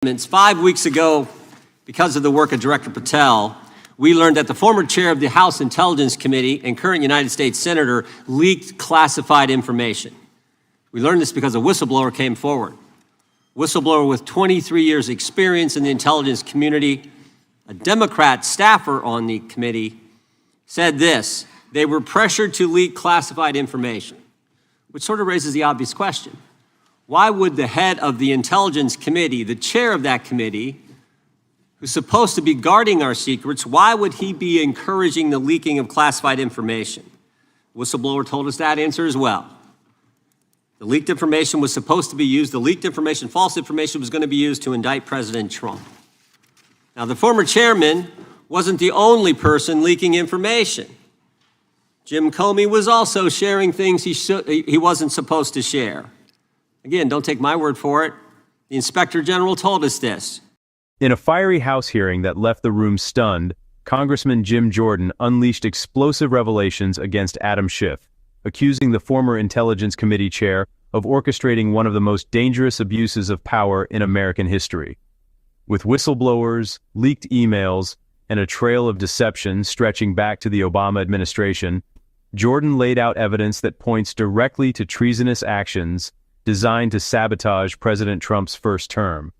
5 weeks ago, because of the work of Director Patel, we learned that the former chair of the House Intelligence Committee and current United States Senator leaked classified information. We learned this because a whistleblower came forward. Whistleblower with 23 years experience in the intelligence community, a Democrat staffer on the committee, said this: they were pressured to leak classified information, which sort of raises the obvious question. Why would the head of the Intelligence Committee, the chair of that committee, who's supposed to be guarding our secrets, why would he be encouraging the leaking of classified information? Whistleblower told us that answer as well. The leaked information was supposed to be used, the leaked information, false information, was going to be used to indict President Trump. Now, the former chairman wasn't the only person leaking information. Jim Comey was also sharing things he wasn't supposed to share. Again, don't take my word for it. The Inspector General told us this. In a fiery House hearing that left the room stunned, Congressman Jim Jordan unleashed explosive revelations against Adam Schiff, accusing the former Intelligence Committee chair of orchestrating one of the most dangerous abuses of power in American history. With whistleblowers, leaked emails, and a trail of deception stretching back to the Obama administration, Jordan laid out evidence that points directly to treasonous actions designed to sabotage President Trump's first term.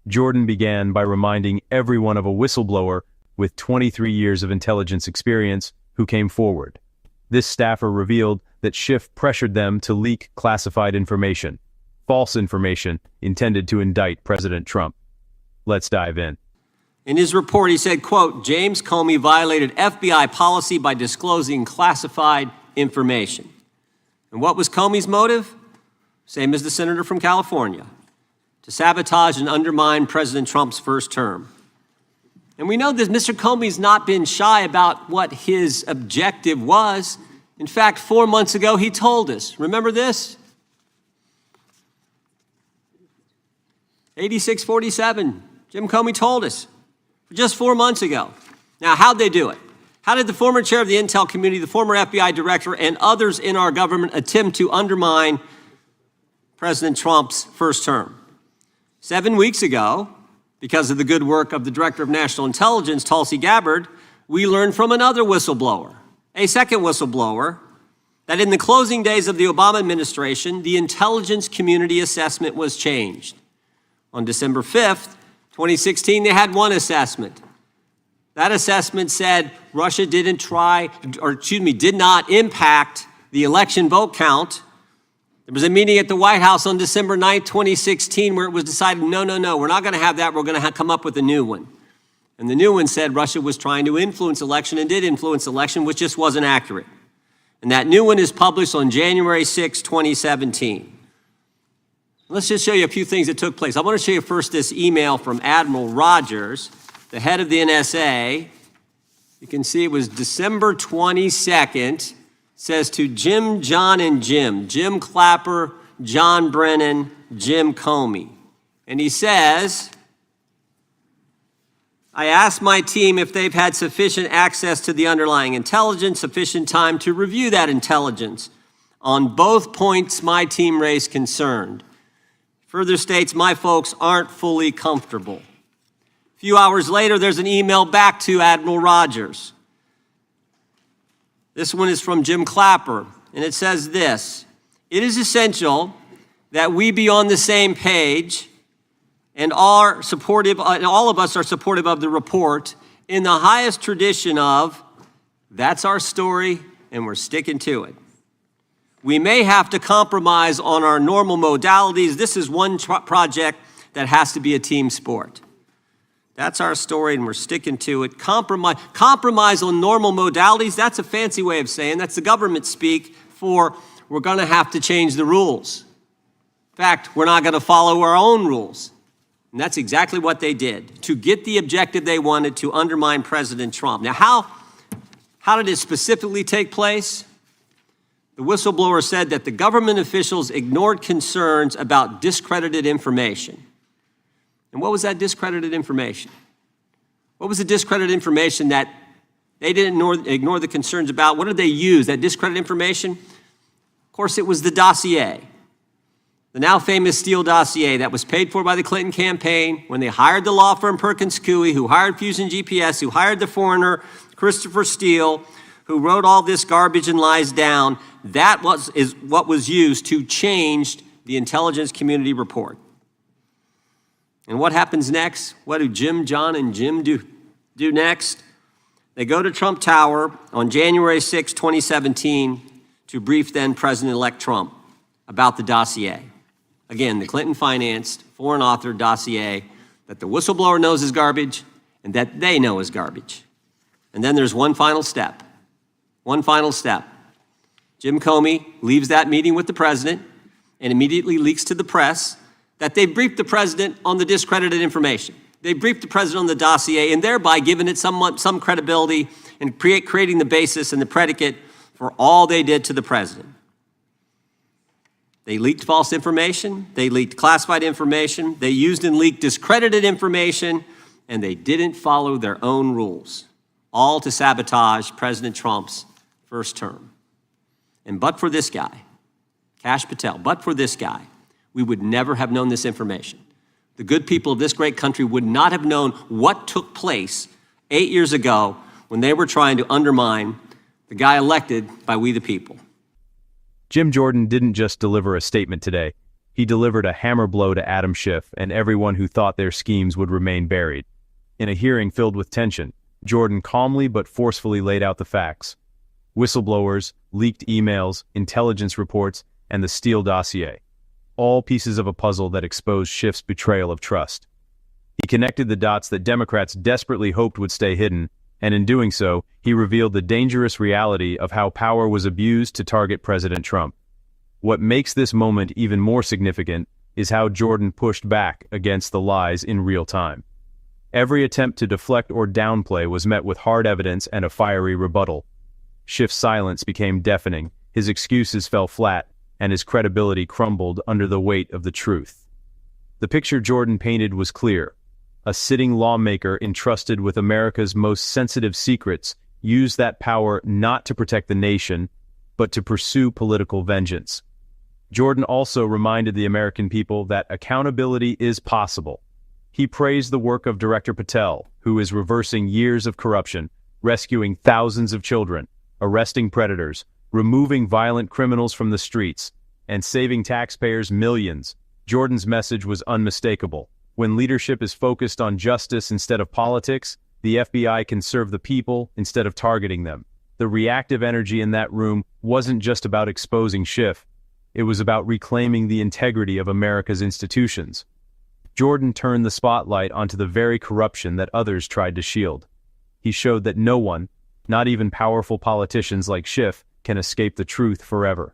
Jordan began by reminding everyone of a whistleblower with 23 years of intelligence experience who came forward. This staffer revealed that Schiff pressured them to leak classified information, false information intended to indict President Trump. Let's dive in. In his report, he said, quote, James Comey violated FBI policy by disclosing classified information. And what was Comey's motive? Same as the senator from California, to sabotage and undermine President Trump's first term. And we know that Mr. Comey's not been shy about what his objective was. In fact, 4 months ago, he told us. Remember this? 8647, Jim Comey told us just 4 months ago. Now, how'd they do it? How did the former chair of the Intel community, the former FBI director, and others in our government attempt to undermine President Trump's first term? 7 weeks ago, because of the good work of the Director of National Intelligence, Tulsi Gabbard, we learned from another whistleblower, a second whistleblower, that in the closing days of the Obama administration, the intelligence community assessment was changed. On December 5th, 2016, they had one assessment. That assessment said Russia did not impact the election vote count. There was a meeting at the White House on December 9th, 2016, where it was decided, no, we're not going to have that. We're going to come up with a new one. And the new one said Russia was trying to influence election and did influence election, which just wasn't accurate. And that new one is published on January 6, 2017. Let's just show you a few things that took place. I want to show you first this email from Admiral Rogers, the head of the NSA. You can see it was December 22nd. Says to Jim, John, and Jim Clapper, John Brennan, Jim Comey. And he says, I asked my team if they've had sufficient access to the underlying intelligence, sufficient time to review that intelligence. On both points, my team raised concern. Further states, my folks aren't fully comfortable. A few hours later, there's an email back to Admiral Rogers. This one is from Jim Clapper, and it says this: it is essential that we be on the same page and all of us are supportive of the report in the highest tradition of, that's our story and we're sticking to it. We may have to compromise on our normal modalities. This is one project that has to be a team sport. That's our story, and we're sticking to it. Compromise on normal modalities, that's a fancy way of saying, that's the government speak for we're going to have to change the rules. In fact, we're not going to follow our own rules. And that's exactly what they did, to get the objective they wanted, to undermine President Trump. Now, how did it specifically take place? The whistleblower said that the government officials ignored concerns about discredited information. And what was that discredited information? What was the discredited information that they didn't ignore the concerns about? What did they use, that discredited information? Of course, it was the dossier. The now famous Steele dossier that was paid for by the Clinton campaign when they hired the law firm Perkins Coie, who hired Fusion GPS, who hired the foreigner Christopher Steele, who wrote all this garbage and lies down. That is what was used to change the intelligence community report. And what happens next? What do Jim, John, and Jim do next? They go to Trump Tower on January 6, 2017, to brief then President-elect Trump about the dossier. Again, the Clinton-financed, foreign-authored dossier that the whistleblower knows is garbage and that they know is garbage. And then there's one final step. One final step. Jim Comey leaves that meeting with the president and immediately leaks to the press that they briefed the president on the discredited information. They briefed the president on the dossier and thereby given it some credibility and creating the basis and the predicate for all they did to the president. They leaked false information, they leaked classified information, they used and leaked discredited information, and they didn't follow their own rules, all to sabotage President Trump's first term. And but for this guy, Kash Patel, but for this guy, we would never have known this information. The good people of this great country would not have known what took place 8 years ago when they were trying to undermine the guy elected by we the people. Jim Jordan didn't just deliver a statement today. He delivered a hammer blow to Adam Schiff and everyone who thought their schemes would remain buried. In a hearing filled with tension, Jordan calmly but forcefully laid out the facts. Whistleblowers, leaked emails, intelligence reports, and the Steele dossier. All pieces of a puzzle that exposed Schiff's betrayal of trust. He connected the dots that Democrats desperately hoped would stay hidden, and in doing so, he revealed the dangerous reality of how power was abused to target President Trump. What makes this moment even more significant is how Jordan pushed back against the lies in real time. Every attempt to deflect or downplay was met with hard evidence and a fiery rebuttal. Schiff's silence became deafening, his excuses fell flat, and his credibility crumbled under the weight of the truth. The picture Jordan painted was clear. A sitting lawmaker entrusted with America's most sensitive secrets used that power not to protect the nation, but to pursue political vengeance. Jordan also reminded the American people that accountability is possible. He praised the work of Director Patel, who is reversing years of corruption, rescuing thousands of children, arresting predators, removing violent criminals from the streets, and saving taxpayers millions. Jordan's message was unmistakable. When leadership is focused on justice instead of politics, the FBI can serve the people instead of targeting them. The reactive energy in that room wasn't just about exposing Schiff. It was about reclaiming the integrity of America's institutions. Jordan turned the spotlight onto the very corruption that others tried to shield. He showed that no one, not even powerful politicians like Schiff, can escape the truth forever.